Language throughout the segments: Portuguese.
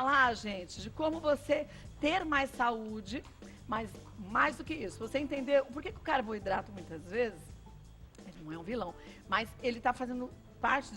falar, gente, de como você ter mais saúde, mas mais do que isso, você entender por que o carboidrato, muitas vezes, ele não é um vilão, mas ele está fazendo parte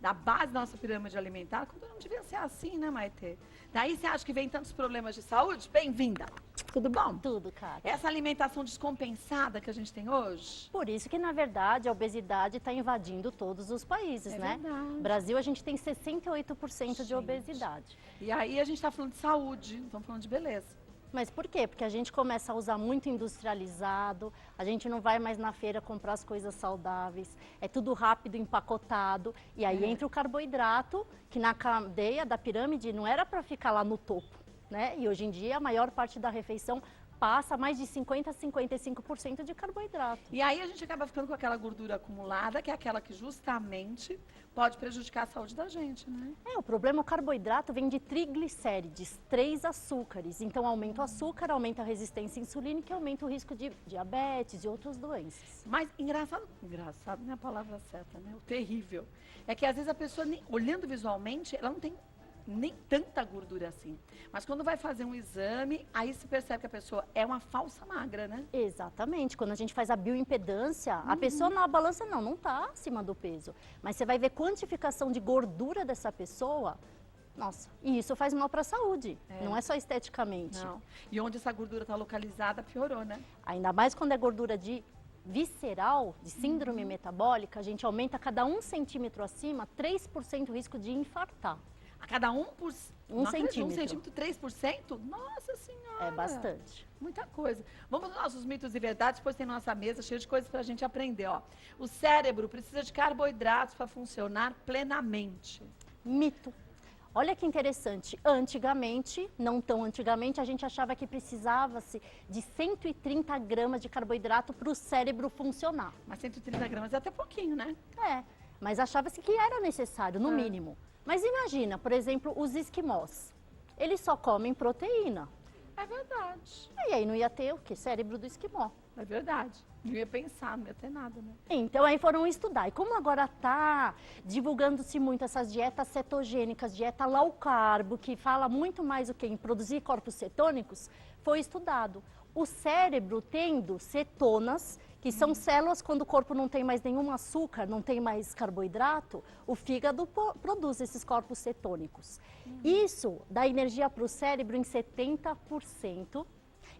da base da nossa pirâmide alimentar, quando não devia ser assim, né, Maitê? Daí você acha que vem tantos problemas de saúde? Bem-vinda! Tudo bom? Tudo, cara. Essa alimentação descompensada que a gente tem hoje? Por isso que, na verdade, a obesidade está invadindo todos os países, né? Verdade. Brasil, a gente tem 68% de obesidade. E aí a gente está falando de saúde, não estamos falando de beleza. Mas por quê? Porque a gente começa a usar muito industrializado, a gente não vai mais na feira comprar as coisas saudáveis, é tudo rápido, empacotado, e aí entra o carboidrato, que na cadeia da pirâmide não era para ficar lá no topo, né? E hoje em dia a maior parte da refeição passa mais de 50% a 55% de carboidrato. E aí a gente acaba ficando com aquela gordura acumulada, que é aquela que justamente pode prejudicar a saúde da gente, né? O problema, o carboidrato vem de triglicérides, 3 açúcares. Então aumenta o açúcar, aumenta a resistência insulínica e aumenta o risco de diabetes e outras doenças. Mas engraçado não é a palavra certa, né? O terrível. É que às vezes a pessoa, olhando visualmente, ela não tem nem tanta gordura assim. Mas quando vai fazer um exame, aí se percebe que a pessoa é uma falsa magra, né? Exatamente. Quando a gente faz a bioimpedância, a pessoa na balança não está acima do peso. Mas você vai ver quantificação de gordura dessa pessoa. Nossa, e isso faz mal para a saúde, não é só esteticamente. Não. E onde essa gordura está localizada, piorou, né? Ainda mais quando é gordura de visceral, de síndrome metabólica, a gente aumenta a cada 1 centímetro acima, 3% o risco de infartar. A cada um centímetro. 3%? Nossa Senhora! É bastante. Muita coisa. Vamos aos nossos mitos e verdades, depois tem nossa mesa cheia de coisas para a gente aprender, ó. O cérebro precisa de carboidratos para funcionar plenamente. Mito. Olha que interessante, antigamente, não tão antigamente, a gente achava que precisava-se de 130 gramas de carboidrato para o cérebro funcionar. Mas 130 gramas é até pouquinho, né? Mas achava-se que era necessário, no mínimo. Mas imagina, por exemplo, os esquimós. Eles só comem proteína. É verdade. E aí não ia ter o quê? Cérebro do esquimó. É verdade. Não ia pensar, não ia ter nada, né? Então aí foram estudar. E como agora está divulgando-se muito essas dietas cetogênicas, dieta low carb, que fala muito mais o que em produzir corpos cetônicos, foi estudado. O cérebro tendo cetonas, que são células quando o corpo não tem mais nenhum açúcar, não tem mais carboidrato, o fígado produz esses corpos cetônicos. Isso dá energia para o cérebro em 70%.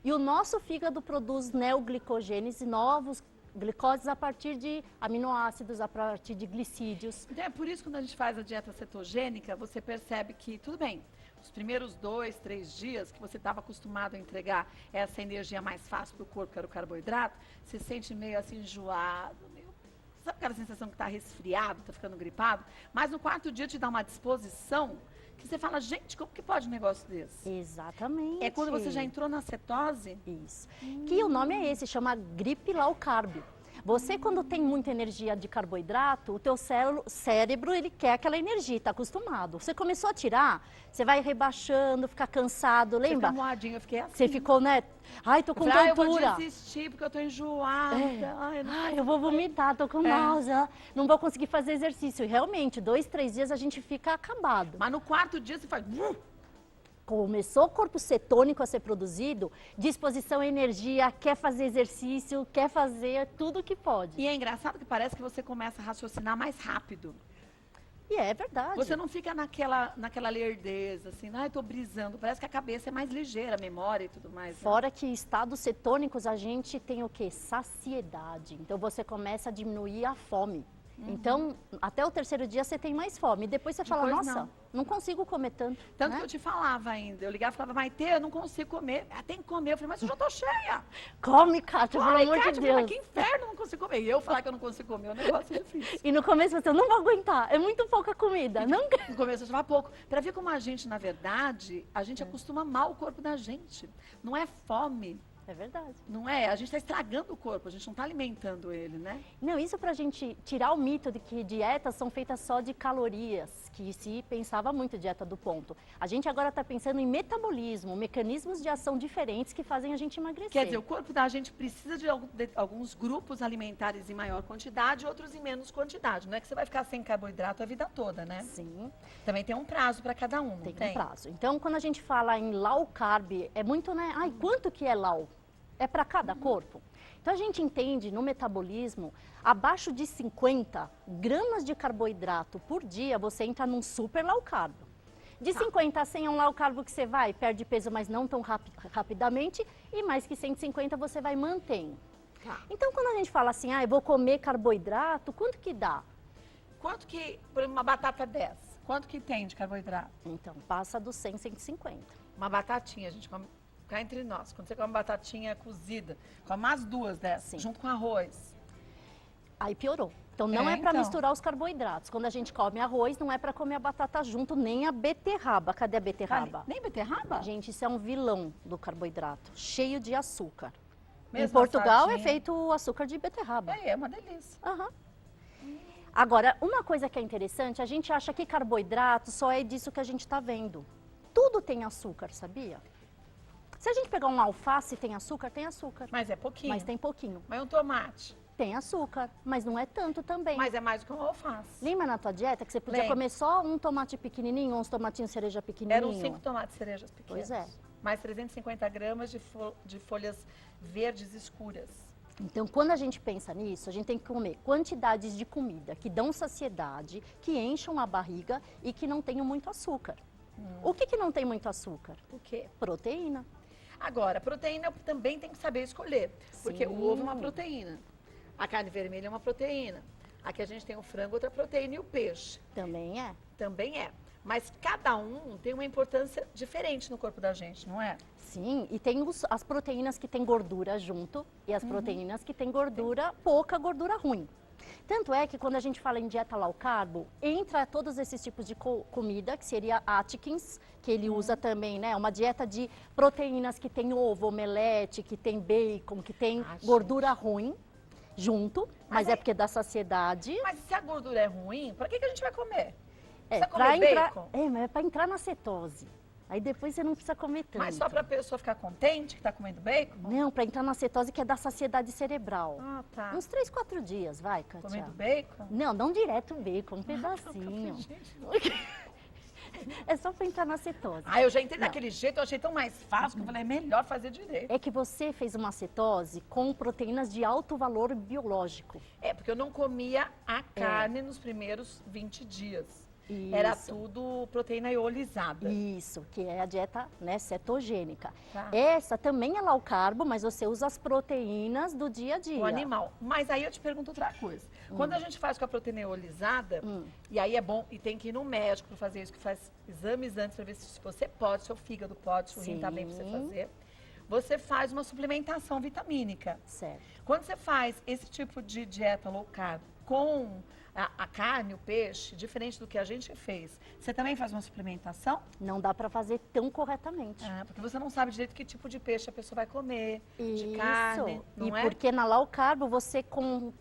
E o nosso fígado produz neoglicogênese, novos glicoses a partir de aminoácidos, a partir de glicídios. Então é por isso que quando a gente faz a dieta cetogênica, você percebe que, tudo bem, os primeiros 2, 3 dias que você estava acostumado a entregar essa energia mais fácil para o corpo, que era o carboidrato, você sente meio assim enjoado, sabe aquela sensação que está resfriado, está ficando gripado? Mas no 4º dia te dá uma disposição que você fala, gente, como que pode um negócio desse? Exatamente. É quando você já entrou na cetose? Isso. Que o nome é esse, chama gripe low carb. Você, quando tem muita energia de carboidrato, o teu cérebro, ele quer aquela energia, está acostumado. Você começou a tirar, você vai rebaixando, fica cansado, lembra? Você fica moadinho, eu fiquei assim. Você ficou, né? Ai, tô com eu vou tontura. desistir porque eu tô enjoada. Ai, eu vou vomitar, tô com náusea, não vou conseguir fazer exercício. E realmente, 2, 3 dias a gente fica acabado. Mas no 4º dia você faz... Começou o corpo cetônico a ser produzido, disposição, energia, quer fazer exercício, quer fazer tudo o que pode. E é engraçado que parece que você começa a raciocinar mais rápido. E é verdade. Você não fica naquela lerdeza, assim, tô brisando. Parece que a cabeça é mais ligeira, a memória e tudo mais. Fora que estados cetônicos a gente tem o quê? Saciedade. Então você começa a diminuir a fome. Então, até o 3º dia você tem mais fome. E depois você fala, nossa, não consigo comer tanto. Tanto que eu te falava ainda. Eu ligava e falava, Maitê, eu não consigo comer. Tem que comer. Eu falei, mas eu já tô cheia. Come, Kátia, pelo amor de Deus. Mas que inferno, não consigo comer. E eu falar que eu não consigo comer é um negócio difícil. E no começo você não vai aguentar. É muito pouca comida. Não... No começo eu achava pouco. Pra ver como a gente, na verdade, a gente acostuma mal o corpo da gente. Não é fome. É verdade. Não é? A gente está estragando o corpo, a gente não está alimentando ele, né? Não, isso pra gente tirar o mito de que dietas são feitas só de calorias, que se pensava muito dieta do ponto. A gente agora está pensando em metabolismo, mecanismos de ação diferentes que fazem a gente emagrecer. Quer dizer, o corpo da gente precisa de alguns grupos alimentares em maior quantidade, outros em menos quantidade. Não é que você vai ficar sem carboidrato a vida toda, né? Sim. Também tem um prazo para cada um, não Tem um prazo. Então, quando a gente fala em low carb, é muito, né? Ai, quanto que é low? É para cada corpo. Então, a gente entende no metabolismo, abaixo de 50 gramas de carboidrato por dia, você entra num super low carb. De 50 a 100 é um low carb que você vai, perde peso, mas não tão rapidamente, e mais que 150 você vai mantendo. Tá. Então, quando a gente fala assim, eu vou comer carboidrato, quanto que dá? Quanto que, por exemplo, uma batata dessa, quanto que tem de carboidrato? Então, passa dos 100, 150. Uma batatinha, a gente come, cá entre nós, quando você come batatinha cozida, come umas duas dessas, Sim. junto com arroz. Aí piorou. Então, não é para então. misturar os carboidratos. Quando a gente come arroz, não é para comer a batata junto, nem a beterraba. Cadê a beterraba? Nem beterraba? Gente, isso é um vilão do carboidrato, cheio de açúcar. Mesmo em Portugal é assadinha. feito o açúcar de beterraba. É uma delícia. Aham. Agora, uma coisa que é interessante, a gente acha que carboidrato só é disso que a gente está vendo. Tudo tem açúcar, sabia? Se a gente pegar um alface, tem açúcar? Tem açúcar. Mas é pouquinho. Mas tem pouquinho. Mas um tomate. Tem açúcar, mas não é tanto também. Mas é mais do que um alface. Lembra na tua dieta que você podia Lembro. comer só um tomate pequenininho, uns tomatinhos cereja pequenininho? Eram 5 tomates cerejas pequenos. Pois é. Mais 350 gramas de folhas verdes escuras. Então, quando a gente pensa nisso, a gente tem que comer quantidades de comida que dão saciedade, que encham a barriga e que não tenham muito açúcar. O que não tem muito açúcar? O quê? Proteína. Agora, proteína também tem que saber escolher. Porque o Sim. ovo é uma proteína. A carne vermelha é uma proteína. Aqui a gente tem o frango, outra proteína, e o peixe Também é. também é. Mas cada um tem uma importância diferente no corpo da gente, não é? Sim, e tem as proteínas que têm gordura junto e as proteínas que têm gordura, pouca gordura ruim. Tanto é que quando a gente fala em dieta low carb, entra todos esses tipos de comida, que seria Atkins, que ele usa também, né? Uma dieta de proteínas que tem ovo, omelete, que tem bacon, que tem gordura ruim junto, mas é porque dá saciedade. Mas se a gordura é ruim, pra que a gente vai comer? É, Precisa pra comer entrar, bacon? mas é para entrar na cetose. Aí depois você não precisa comer tanto. Mas só pra pessoa ficar contente que tá comendo bacon? Não, para entrar na cetose que é da saciedade cerebral. Ah, tá. Uns 3, 4 dias, vai, Katia. Comendo bacon? Não direto bacon, um pedacinho. É só para entrar na cetose. Ah, eu já entrei Não. daquele jeito, eu achei tão mais fácil que eu falei, é melhor fazer direito. É que você fez uma cetose com proteínas de alto valor biológico. É, porque eu não comia a carne nos primeiros 20 dias. Era Isso. tudo proteína eolizada. Isso, que é a dieta, né, cetogênica. Tá. Essa também é low carb, mas você usa as proteínas do dia a dia. O animal. Mas aí eu te pergunto outra coisa. Quando a gente faz com a proteína eolizada, e aí é bom, e tem que ir no médico para fazer isso, que faz exames antes para ver se você pode, seu fígado pode, se o rim tá bem para você Sim. fazer. Você faz uma suplementação vitamínica. Certo. Quando você faz esse tipo de dieta low carb com a carne, o peixe, diferente do que a gente fez, você também faz uma suplementação? Não dá para fazer tão corretamente. Ah, porque você não sabe direito que tipo de peixe a pessoa vai comer, de carne, não e é? porque na low carb você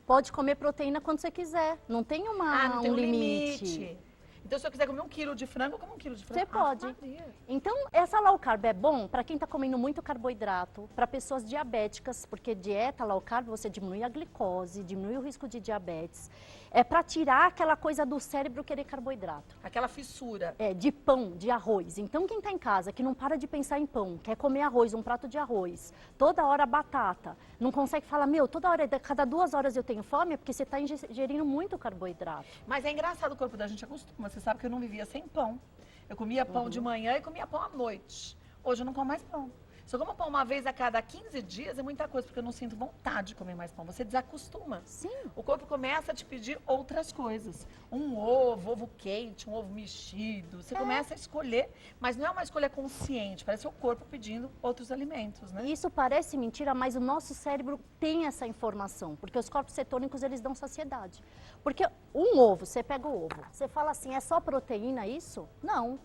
pode comer proteína quando você quiser. Não tem não tem um um limite. limite. Então, se eu quiser comer 1 quilo de frango, eu como 1 quilo de frango. Você pode. Maria. Então, essa low carb é bom para quem está comendo muito carboidrato, para pessoas diabéticas, porque dieta low carb você diminui a glicose, diminui o risco de diabetes. É para tirar aquela coisa do cérebro querer carboidrato. Aquela fissura. É, de pão, de arroz. Então, quem está em casa, que não para de pensar em pão, quer comer arroz, um prato de arroz, toda hora batata, não consegue falar, toda hora, cada 2 horas eu tenho fome, é porque você está ingerindo muito carboidrato. Mas é engraçado, o corpo da gente acostuma. Você sabe que eu não vivia sem pão. Eu comia pão de manhã e comia pão à noite. Hoje eu não como mais pão. Se eu como pão uma vez a cada 15 dias, é muita coisa, porque eu não sinto vontade de comer mais pão. Você desacostuma. Sim. O corpo começa a te pedir outras coisas. Um ovo quente, um ovo mexido. Você começa a escolher, mas não é uma escolha consciente. Parece o corpo pedindo outros alimentos, né? Isso parece mentira, mas o nosso cérebro tem essa informação, porque os corpos cetônicos, eles dão saciedade. Porque um ovo, você pega o ovo, você fala assim, é só proteína isso? Não.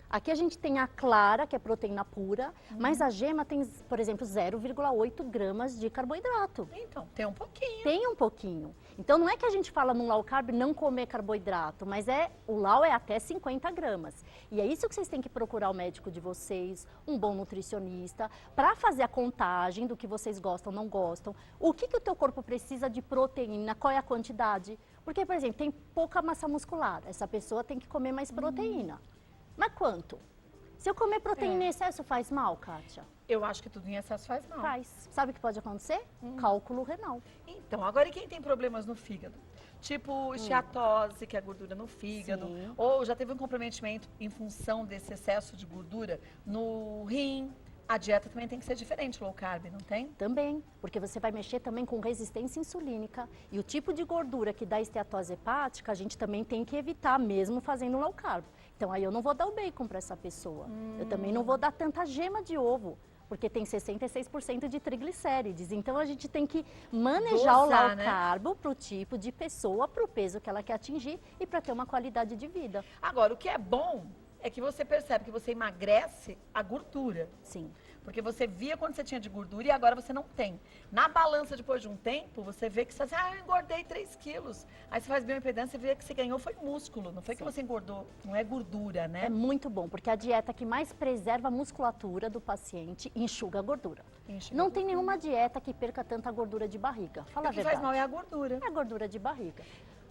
Aqui a gente tem a clara, que é proteína pura, mas a gema tem, por exemplo, 0,8 gramas de carboidrato. Então, tem um pouquinho. Tem um pouquinho. Então não é que a gente fala no low carb não comer carboidrato, mas o low é até 50 gramas. E é isso que vocês têm que procurar o médico de vocês, um bom nutricionista, para fazer a contagem do que vocês gostam, não gostam. O que o teu corpo precisa de proteína, qual é a quantidade? Porque, por exemplo, tem pouca massa muscular, essa pessoa tem que comer mais proteína. Mas quanto? Se eu comer proteína em excesso, faz mal, Kátia? Eu acho que tudo em excesso faz mal. Faz. Sabe o que pode acontecer? Cálculo renal. Então, agora e quem tem problemas no fígado? Tipo esteatose, que é gordura no fígado, Sim. ou já teve um comprometimento em função desse excesso de gordura no rim. A dieta também tem que ser diferente, low carb, não tem? Também, porque você vai mexer também com resistência insulínica. E o tipo de gordura que dá esteatose hepática, a gente também tem que evitar, mesmo fazendo low carb. Então aí eu não vou dar o bacon para essa pessoa. Eu também não vou dar tanta gema de ovo, porque tem 66% de triglicérides. Então a gente tem que manejar o low carb para o tipo de pessoa, para o peso que ela quer atingir e para ter uma qualidade de vida. Agora, o que é bom é que você percebe que você emagrece a gordura. Sim. Porque você via quando você tinha de gordura e agora você não tem. Na balança, depois de um tempo, você vê que você assim, eu engordei 3 quilos. Aí você faz bioimpedância e vê que você ganhou foi músculo, não foi que você engordou, não é gordura, né? É muito bom, porque a dieta que mais preserva a musculatura do paciente enxuga a gordura. Não tem nenhuma dieta que perca tanta gordura de barriga. Fala a verdade. O que faz mal é a gordura. É a gordura de barriga.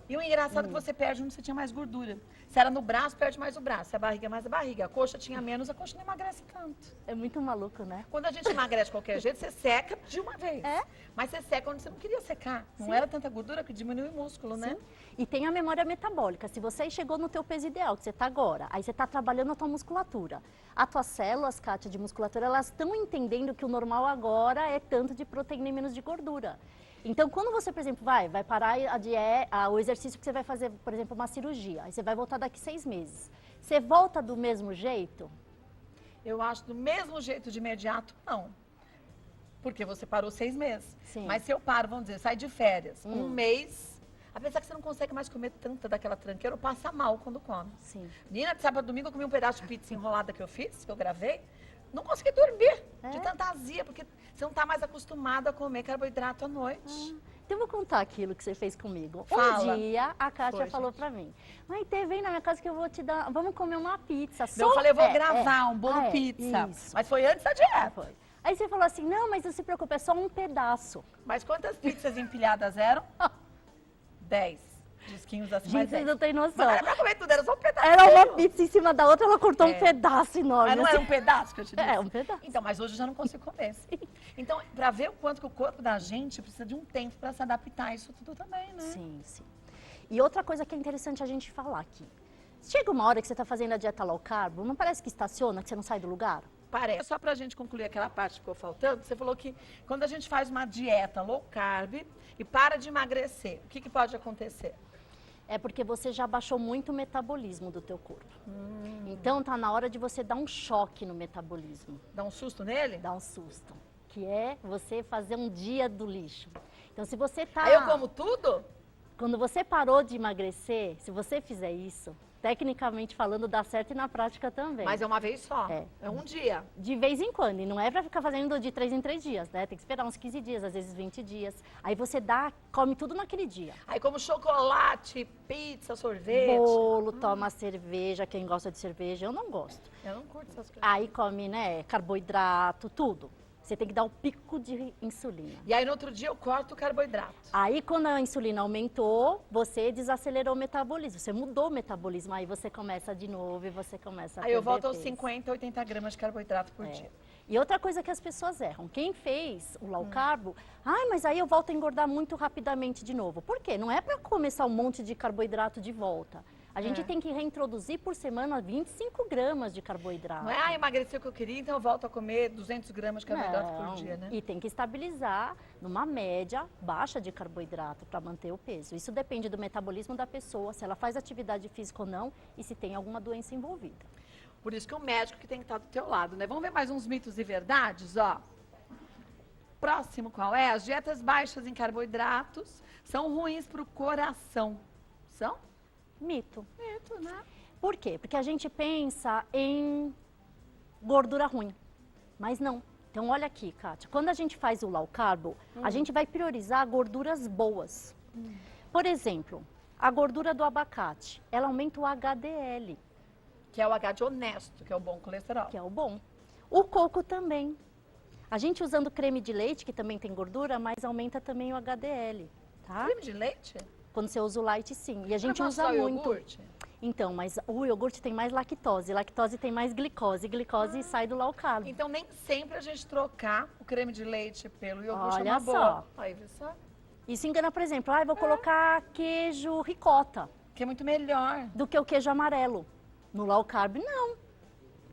E o engraçado é que você perde onde você tinha mais gordura. Se era no braço, perde mais o braço. Se a barriga é mais a barriga. A coxa tinha menos, a coxa não emagrece tanto. É muito maluco, né? Quando a gente emagrece de qualquer jeito, você seca de uma vez. É? Mas você seca onde você não queria secar. Não Sim. era tanta gordura que diminui o músculo, né? Sim. E tem a memória metabólica. Se você chegou no teu peso ideal, que você está agora, aí você está trabalhando a tua musculatura. As tuas células, Kátia, de musculatura, elas estão entendendo que o normal agora é tanto de proteína e menos de gordura. Então, quando você, por exemplo, vai parar o exercício que você vai fazer, por exemplo, uma cirurgia, aí você vai voltar daqui 6 meses. Você volta do mesmo jeito? Eu acho do mesmo jeito de imediato, não. Porque você parou 6 meses. Sim. Mas se eu paro, vamos dizer, sai de férias, um mês, apesar que você não consegue mais comer tanta daquela tranqueira, passa mal quando come. Sim. Menina, de sábado a domingo eu comi um pedaço de pizza enrolada que eu fiz, que eu gravei. Não consegui dormir de tanta azia, porque você não está mais acostumado a comer carboidrato à noite. Então, eu vou contar aquilo que você fez comigo. Fala. Um dia, a Kátia Foi, falou gente. pra mim, Maitê, vem na minha casa que eu vou te dar, vamos comer uma pizza. Eu falei, eu vou gravar um bolo pizza. Isso. Mas foi antes da dieta. Foi. Aí você falou assim, não, mas não se preocupe, é só um pedaço. Mas quantas pizzas empilhadas eram? 10. Disquinhos assim, mais Gente, vocês 10. não têm noção. Mas não era pra comer tudo, era só um pedaço. Era uma pizza em cima da outra, ela cortou um pedaço enorme. Mas não era assim. um pedaço que eu te disse? É, um pedaço. Então, mas hoje eu já não consigo comer. Então, pra ver o quanto que o corpo da gente precisa de um tempo pra se adaptar a isso tudo também, né? Sim, sim. E outra coisa que é interessante a gente falar aqui. Chega uma hora que você está fazendo a dieta low carb, não parece que estaciona, que você não sai do lugar? Parece. Só pra gente concluir aquela parte que ficou faltando, você falou que quando a gente faz uma dieta low carb e para de emagrecer, o que pode acontecer? É porque você já baixou muito o metabolismo do teu corpo. Então tá na hora de você dar um choque no metabolismo, Dá um susto nele? dar um susto, que é você fazer um dia do lixo. Então se você tá Aí eu como tudo? Quando você parou de emagrecer, se você fizer isso, tecnicamente falando, dá certo e na prática também. Mas é uma vez só. É. É um dia. De vez em quando, e não é pra ficar fazendo de 3 em 3 dias, né? Tem que esperar uns 15 dias, às vezes 20 dias. Aí você come tudo naquele dia. Aí como chocolate, pizza, sorvete. Bolo, toma cerveja, quem gosta de cerveja, eu não gosto. Eu não curto essas coisas. Aí come, né, carboidrato, tudo. Você tem que dar o pico de insulina. E aí no outro dia eu corto o carboidrato. Aí quando a insulina aumentou, você desacelerou o metabolismo, você mudou o metabolismo, aí você começa de novo e você começa a Aí eu perder volto aos peso. 50, 80 gramas de carboidrato por dia. E outra coisa que as pessoas erram, quem fez o low carb, mas aí eu volto a engordar muito rapidamente de novo. Por quê? Não é para começar um monte de carboidrato de volta. A gente tem que reintroduzir por semana 25 gramas de carboidrato. Não é, emagreci o que eu queria, então eu volto a comer 200 gramas de carboidrato por dia, né? E tem que estabilizar numa média baixa de carboidrato para manter o peso. Isso depende do metabolismo da pessoa, se ela faz atividade física ou não e se tem alguma doença envolvida. Por isso que o médico que tem que estar do teu lado, né? Vamos ver mais uns mitos e verdades, ó. Próximo qual é? As dietas baixas em carboidratos são ruins para o coração. São? Mito. Mito, né? Por quê? Porque a gente pensa em gordura ruim, mas não. Então, olha aqui, Kátia, quando a gente faz o low carb, a gente vai priorizar gorduras boas. Por exemplo, a gordura do abacate, ela aumenta o HDL. Que é o H de honesto, que é o bom colesterol. Que é o bom. O coco também. A gente usando creme de leite, que também tem gordura, mas aumenta também o HDL, tá? Creme de leite? Quando você usa o light, sim. E a gente Não usa posso usar muito. iogurte? Então, mas o iogurte tem mais lactose. Lactose tem mais glicose. Glicose sai do low carb. Então nem sempre a gente trocar o creme de leite pelo iogurte Olha é uma boa. só. Aí, viu só? Isso engana, por exemplo, vou colocar queijo ricota Que é muito melhor. do que o queijo amarelo. No low carb, não.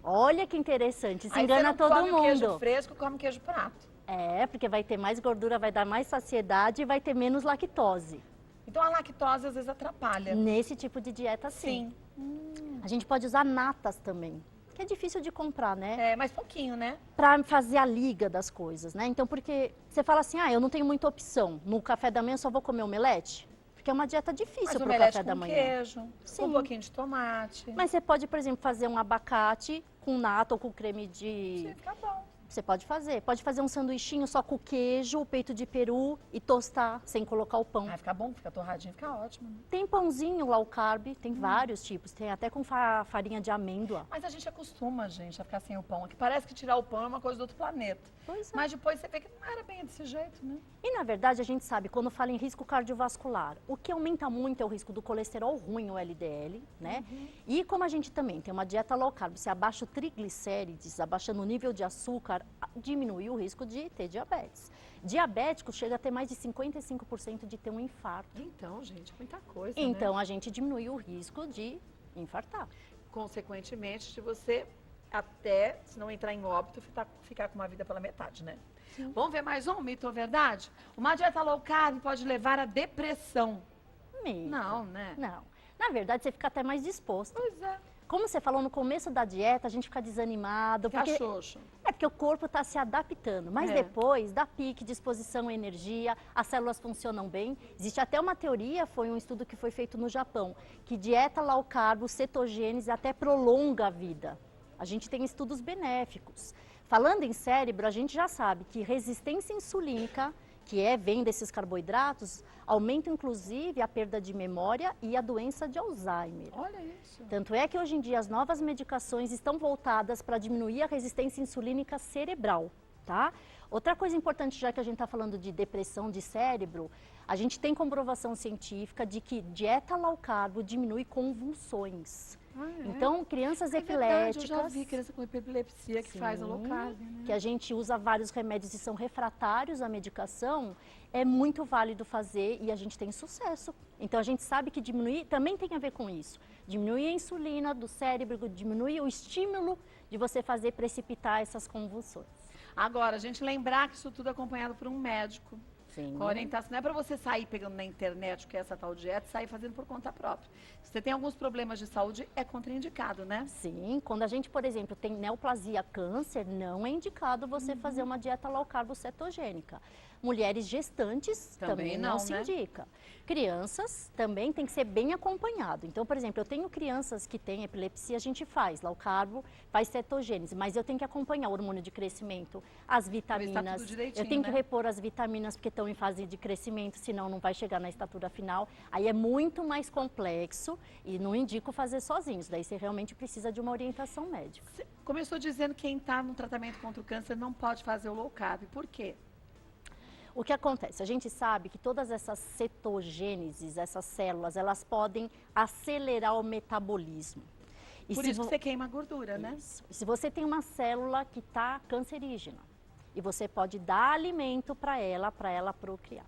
Olha que interessante. Isso Aí engana você não todo come o queijo mundo. fresco, come queijo prato. É, porque vai ter mais gordura, vai dar mais saciedade e vai ter menos lactose. Então a lactose às vezes atrapalha. Nesse tipo de dieta, sim. A gente pode usar natas também, que é difícil de comprar, né? É, mas pouquinho, né? Pra fazer a liga das coisas, né? Então, porque você fala assim, eu não tenho muita opção. No café da manhã eu só vou comer omelete? Porque é uma dieta difícil Mas pro omelete café da com manhã. queijo, Sim. um pouquinho de tomate. Mas você pode, por exemplo, fazer um abacate com nata ou com creme de... Sim, fica bom. Você pode fazer. Pode fazer um sanduichinho só com queijo, o peito de peru e tostar sem colocar o pão. Vai ficar bom, fica torradinho, fica ótimo. Né? Tem pãozinho low carb, tem vários tipos. Tem até com farinha de amêndoa. Mas a gente acostuma, gente, a ficar sem o pão. Que parece que tirar o pão é uma coisa do outro planeta. Pois é. Mas depois você vê que não era bem desse jeito, né? E, na verdade, a gente sabe, quando fala em risco cardiovascular, o que aumenta muito é o risco do colesterol ruim, o LDL, né? E como a gente também tem uma dieta low carb, você abaixa o triglicérides, abaixando o nível de açúcar, diminui o risco de ter diabetes. Diabético chega a ter mais de 55% de ter um infarto. Então, gente, muita coisa, Então, né? a gente diminui o risco de infartar. Consequentemente, de você até, se não entrar em óbito, ficar com uma vida pela metade, né? Vamos ver mais um mito ou verdade? Uma dieta low carb pode levar à depressão. Mito. Não, né? Não. Na verdade, você fica até mais disposto. Pois é. Como você falou, no começo da dieta, a gente fica desanimado. Fica Porque xoxo. é porque o corpo está se adaptando. Mas É. depois, dá pique, disposição, energia, as células funcionam bem. Existe até uma teoria, foi um estudo que foi feito no Japão, que dieta low carb, cetogênese, até prolonga a vida. A gente tem estudos benéficos. Falando em cérebro, a gente já sabe que resistência insulínica, que vem desses carboidratos, aumenta inclusive a perda de memória e a doença de Alzheimer. Olha isso. Tanto é que hoje em dia as novas medicações estão voltadas para diminuir a resistência insulínica cerebral, tá? Outra coisa importante, já que a gente está falando de depressão de cérebro, a gente tem comprovação científica de que dieta low carb diminui convulsões. Então, crianças É verdade, epiléticas... eu já vi criança com epilepsia que faz a low carb, né? que a gente usa vários remédios e são refratários à medicação, é muito válido fazer e a gente tem sucesso. Então, a gente sabe que diminuir também tem a ver com isso. Diminuir a insulina do cérebro, diminuir o estímulo de você fazer precipitar essas convulsões. Agora, a gente lembrar que isso tudo é acompanhado por um médico. Sim. Com orientação, não é para você sair pegando na internet o que é essa tal dieta e sair fazendo por conta própria. Se você tem alguns problemas de saúde, é contraindicado, né? Sim, quando a gente, por exemplo, tem neoplasia, câncer, não é indicado você fazer uma dieta low carb cetogênica. Mulheres gestantes também não se né? indica. Crianças também tem que ser bem acompanhado. Então, por exemplo, eu tenho crianças que têm epilepsia, a gente faz low carb, faz cetogênese, mas eu tenho que acompanhar o hormônio de crescimento, as vitaminas. tudo direitinho, Eu tenho que né? repor as vitaminas porque estão em fase de crescimento, senão não vai chegar na estatura final. Aí é muito mais complexo e não indico fazer sozinhos. Daí você realmente precisa de uma orientação médica. Você começou dizendo que quem está no tratamento contra o câncer não pode fazer o low carb. Por quê? O que acontece? A gente sabe que todas essas cetogêneses, essas células, elas podem acelerar o metabolismo. E Por se isso que você queima a gordura, né? Isso. E se você tem uma célula que está cancerígena, e você pode dar alimento para ela procriar.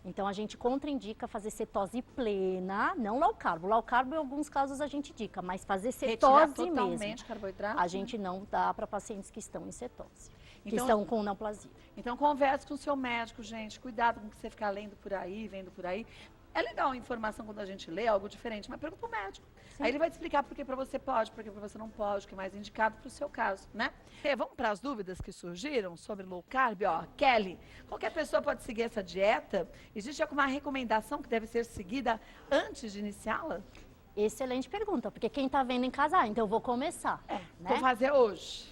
Então, a gente contraindica fazer cetose plena, não low carb. Low carb, em alguns casos, a gente indica, mas fazer Retirar cetose totalmente mesmo, carboidrato? a gente não dá para pacientes que estão em cetose, que Então, estão com neoplasia. Então, converse com o seu médico, gente. Cuidado com o que você ficar lendo por aí, vendo por aí. É legal a informação quando a gente lê algo diferente, mas pergunta pro médico. Sim. Aí ele vai te explicar por que para você pode, por que para você não pode, o que é mais indicado para o seu caso, né? Vamos para as dúvidas que surgiram sobre low carb, ó. Kelly, qualquer pessoa pode seguir essa dieta? Existe alguma recomendação que deve ser seguida antes de iniciá-la? Excelente pergunta, porque quem está vendo em casa, então eu vou começar. Vou fazer hoje.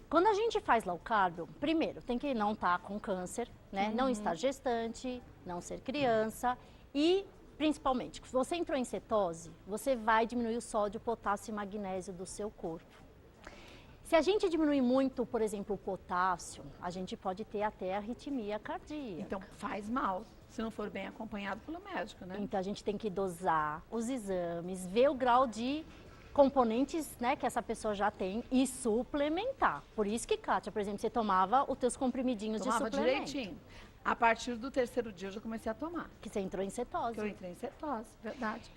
Quando a gente faz low carb, primeiro, tem que não estar com câncer, né? Não estar gestante, não ser criança e, principalmente, se você entrou em cetose, você vai diminuir o sódio, potássio e magnésio do seu corpo. Se a gente diminuir muito, por exemplo, o potássio, a gente pode ter até arritmia cardíaca. Então faz mal, se não for bem acompanhado pelo médico, né? Então a gente tem que dosar os exames, ver o grau de componentes, né, que essa pessoa já tem e suplementar. Por isso que, Kátia, por exemplo, você tomava os teus comprimidinhos de suplemento. Direitinho. A partir do terceiro dia eu já comecei a tomar. Que você entrou em cetose. Que eu entrei em cetose, verdade.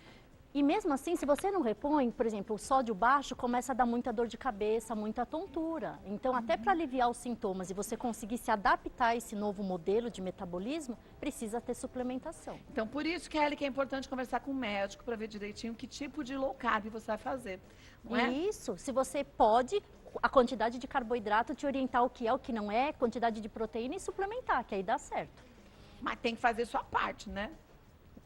E mesmo assim, se você não repõe, por exemplo, o sódio baixo começa a dar muita dor de cabeça, muita tontura. Então, até para aliviar os sintomas e você conseguir se adaptar a esse novo modelo de metabolismo, precisa ter suplementação. Então, por isso, Kelly, que é importante conversar com o médico para ver direitinho que tipo de low carb você vai fazer, não é? Isso, se você pode, a quantidade de carboidrato te orientar o que não é, quantidade de proteína e suplementar, que aí dá certo. Mas tem que fazer sua parte, né?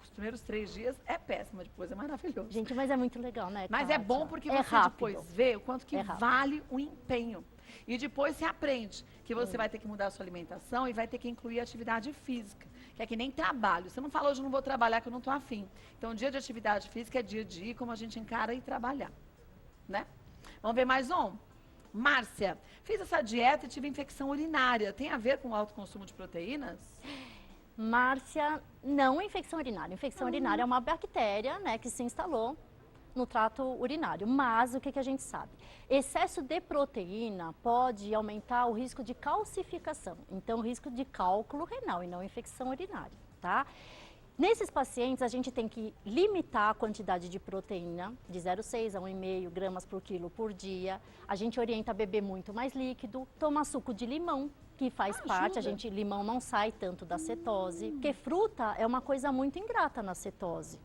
Os primeiros 3 dias é péssimo, depois é maravilhoso. Gente, mas é muito legal, né, Mas Kátia? é bom porque é você rápido. depois vê o quanto que vale o empenho. E depois você aprende que você vai ter que mudar a sua alimentação e vai ter que incluir atividade física, que é que nem trabalho. Você não fala, hoje eu não vou trabalhar que eu não estou afim. Então, dia de atividade física é dia a dia, como a gente encara e trabalhar, né? Vamos ver mais um? Márcia, fiz essa dieta e tive infecção urinária. Tem a ver com o alto consumo de proteínas? Márcia, não infecção urinária. Infecção urinária é uma bactéria, né, que se instalou no trato urinário. Mas o que a gente sabe? Excesso de proteína pode aumentar o risco de calcificação. Então, o risco de cálculo renal e não infecção urinária, tá? Nesses pacientes, a gente tem que limitar a quantidade de proteína de 0,6 a 1,5 gramas por quilo por dia. A gente orienta a beber muito mais líquido, tomar suco de limão, que faz parte, limão não sai tanto da cetose, porque fruta é uma coisa muito ingrata na cetose.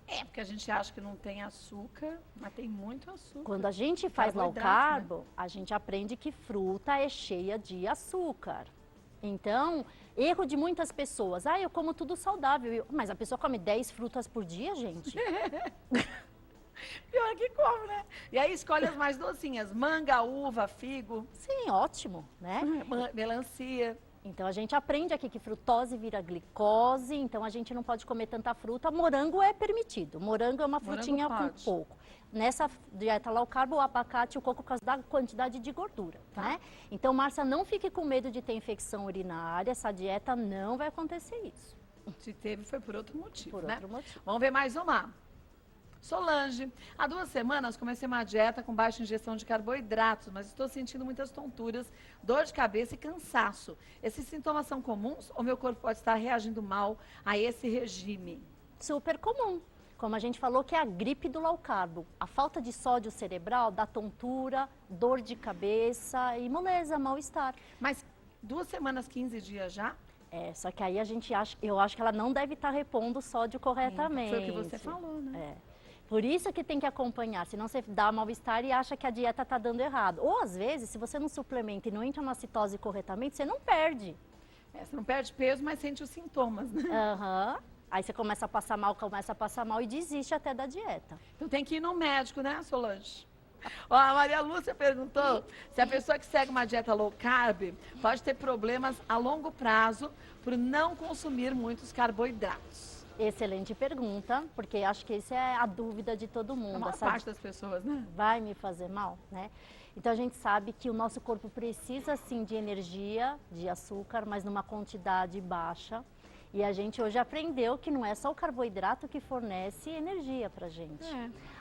É, porque a gente acha que não tem açúcar, mas tem muito açúcar. Quando a gente faz low carb, né, a gente aprende que fruta é cheia de açúcar. Então, erro de muitas pessoas, eu como tudo saudável, mas a pessoa come 10 frutas por dia, gente? Pior que come, né? E aí escolhe as mais docinhas, manga, uva, figo. Sim, ótimo, né? Melancia. Então a gente aprende aqui que frutose vira glicose, então a gente não pode comer tanta fruta. Morango é permitido, morango é uma frutinha com pouco. Nessa dieta low carb, o abacate e o coco por causa da quantidade de gordura, né? Então, Márcia, não fique com medo de ter infecção urinária, essa dieta não vai acontecer isso. Se teve, foi por outro motivo, por né? Outro motivo. Vamos ver mais uma. Solange, há 2 semanas comecei uma dieta com baixa ingestão de carboidratos, mas estou sentindo muitas tonturas, dor de cabeça e cansaço. Esses sintomas são comuns ou meu corpo pode estar reagindo mal a esse regime? Super comum. Como a gente falou que é a gripe do low carb. A falta de sódio cerebral dá tontura, dor de cabeça e moleza, mal-estar. Mas 2 semanas, 15 dias já? É, só que aí eu acho que ela não deve estar repondo o sódio corretamente. Foi o que você falou, né? É. Por isso que tem que acompanhar, senão você dá mal-estar e acha que a dieta está dando errado. Ou às vezes, se você não suplementa e não entra na cetose corretamente, você não perde. Você não perde peso, mas sente os sintomas, né? Aí você começa a passar mal e desiste até da dieta. Então tem que ir no médico, né, Solange? Ó, a Maria Lúcia perguntou se a pessoa que segue uma dieta low carb pode ter problemas a longo prazo por não consumir muitos carboidratos. Excelente pergunta, porque acho que essa é a dúvida de todo mundo. A maior parte das pessoas, né? Vai me fazer mal, né? Então a gente sabe que o nosso corpo precisa sim de energia, de açúcar, mas numa quantidade baixa. E a gente hoje aprendeu que não é só o carboidrato que fornece energia pra gente.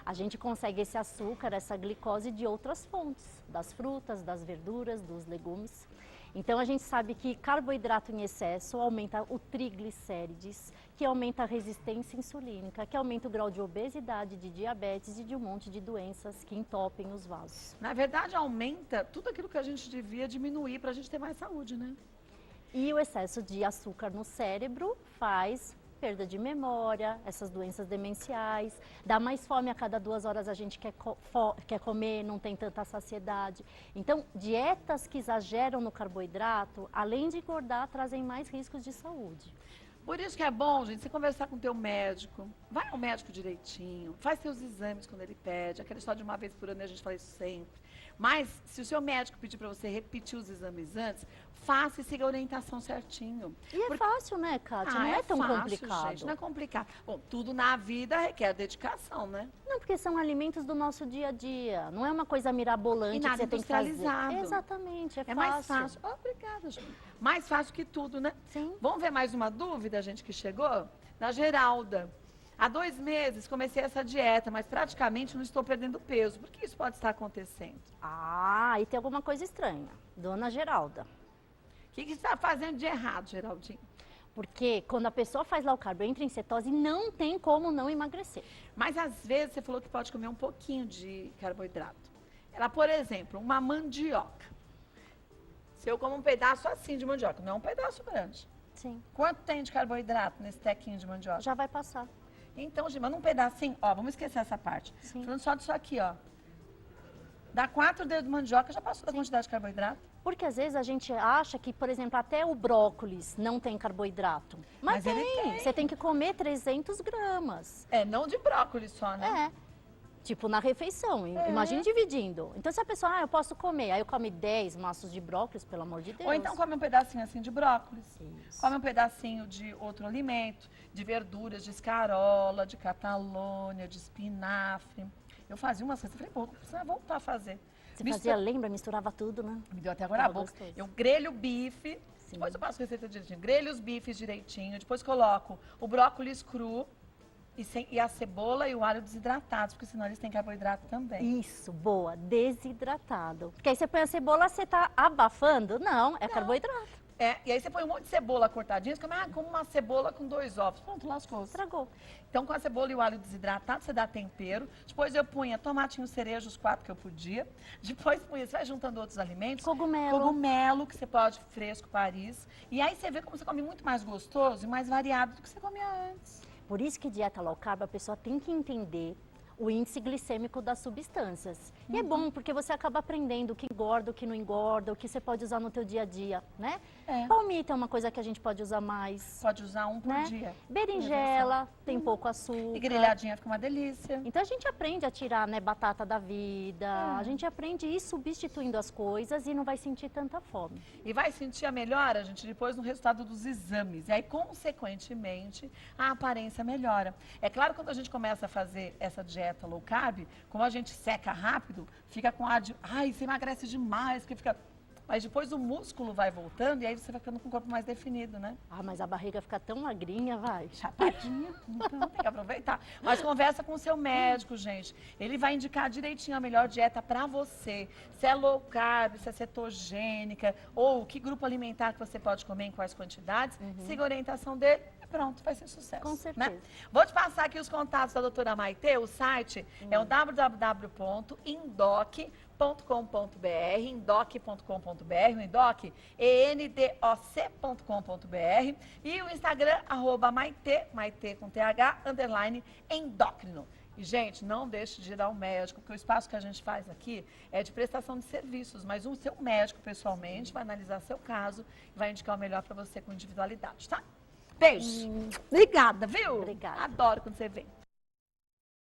A gente consegue esse açúcar, essa glicose de outras fontes, das frutas, das verduras, dos legumes. Então a gente sabe que carboidrato em excesso aumenta o triglicérides, que aumenta a resistência insulínica, que aumenta o grau de obesidade, de diabetes e de um monte de doenças que entopem os vasos. Na verdade, aumenta tudo aquilo que a gente devia diminuir para a gente ter mais saúde, né? E o excesso de açúcar no cérebro faz perda de memória, essas doenças demenciais, dá mais fome a cada 2 horas a gente quer comer, não tem tanta saciedade. Então, dietas que exageram no carboidrato, além de engordar, trazem mais riscos de saúde. Por isso que é bom, gente, você conversar com o teu médico, vai ao médico direitinho, faz seus exames quando ele pede, aquela história de uma vez por ano, a gente fala isso sempre. Mas, se o seu médico pedir para você repetir os exames antes, faça e siga a orientação certinho. E é fácil, né, Kátia? Não é tão fácil, complicado. gente, não é complicado. Bom, tudo na vida requer dedicação, né? Não, porque são alimentos do nosso dia a dia. Não é uma coisa mirabolante E que nada você tem que fazer. industrializado. Exatamente, é fácil. Mais fácil. Obrigada, gente. Mais fácil que tudo, né? Sim. Vamos ver mais uma dúvida, gente, que chegou? Da Geralda. Há 2 meses comecei essa dieta, mas praticamente não estou perdendo peso. Por que isso pode estar acontecendo? Ah, aí tem alguma coisa estranha. Dona Geralda. O que você está fazendo de errado, Geraldinho? Porque quando a pessoa faz low carb, entra em cetose, não tem como não emagrecer. Mas às vezes você falou que pode comer um pouquinho de carboidrato. Ela, por exemplo, uma mandioca. Se eu como um pedaço assim de mandioca, não é um pedaço grande. Sim. Quanto tem de carboidrato nesse tequinho de mandioca? Já vai passar. Então, gente, manda um pedacinho, ó, vamos esquecer essa parte. Sim. Falando só disso aqui, ó. Dá 4 dedos de mandioca, já passou da quantidade de carboidrato. Porque às vezes a gente acha que, por exemplo, até o brócolis não tem carboidrato. Mas ele tem. tem. Você tem que comer 300 gramas. É, não de brócolis só, né? É. Tipo, na refeição. Imagine dividindo. Então, se a pessoa, eu posso comer. Aí eu come 10 maços de brócolis, pelo amor de Deus. Ou então come um pedacinho assim de brócolis. Isso. Come um pedacinho de outro alimento, de verduras, de escarola, de catalônia, de espinafre. Eu fazia uma cesta, falei, pô, precisa voltar a fazer. Você fazia, lembra? Misturava tudo, né? Me deu até agora a Tava boca. gostoso. Eu grelho o bife, depois eu passo a receita direitinho. Grelho os bifes direitinho, depois coloco o brócolis cru e a cebola e o alho desidratados, porque senão eles têm carboidrato também. Isso, boa. Desidratado. Porque aí você põe a cebola, você tá abafando? Não, é carboidrato. É, e aí você põe um monte de cebola cortadinha, você come, como uma cebola com 2 ovos. Pronto, lascou. Estragou. Então, com a cebola e o alho desidratado, você dá tempero. Depois eu punha tomatinho cereja, os 4 que eu podia. Depois punha, você vai juntando outros alimentos. Cogumelo. Cogumelo, que você pode, fresco, Paris. E aí você vê como você come muito mais gostoso e mais variado do que você comia antes. Por isso que dieta low carb, a pessoa tem que entender o índice glicêmico das substâncias. E é bom, porque você acaba aprendendo o que engorda, o que não engorda, o que você pode usar no teu dia a dia, né? É. Palmito é uma coisa que a gente pode usar mais, Pode usar um por né? dia. Berinjela tem pouco açúcar. E grelhadinha fica uma delícia. Então a gente aprende a tirar, né, batata da vida, a gente aprende a ir substituindo as coisas e não vai sentir tanta fome. E vai sentir a melhora, gente, depois no resultado dos exames. E aí, consequentemente, a aparência melhora. É claro, quando a gente começa a fazer essa dieta low carb, como a gente seca rápido, fica com ar de, ai, você emagrece demais, porque fica... Mas depois o músculo vai voltando e aí você vai ficando com o corpo mais definido, né? Ah, mas a barriga fica tão magrinha, vai. Chapadinha, então tem que aproveitar. Mas conversa com o seu médico, gente. Ele vai indicar direitinho a melhor dieta para você. Se é low carb, se é cetogênica, ou que grupo alimentar que você pode comer, em quais quantidades. Siga a orientação dele e pronto, vai ser sucesso. Com certeza. Né? Vou te passar aqui os contatos da doutora Maitê. O site é o www.indoc.com.br, indoc.com.br, o Indoc, endoc.com.br e o Instagram, @maitê com TH, _endócrino. E, gente, não deixe de ir ao médico, porque o espaço que a gente faz aqui é de prestação de serviços, mas o seu médico, pessoalmente, vai analisar seu caso e vai indicar o melhor para você com individualidade, tá? Beijo. Obrigada, viu? Obrigada. Adoro quando você vem.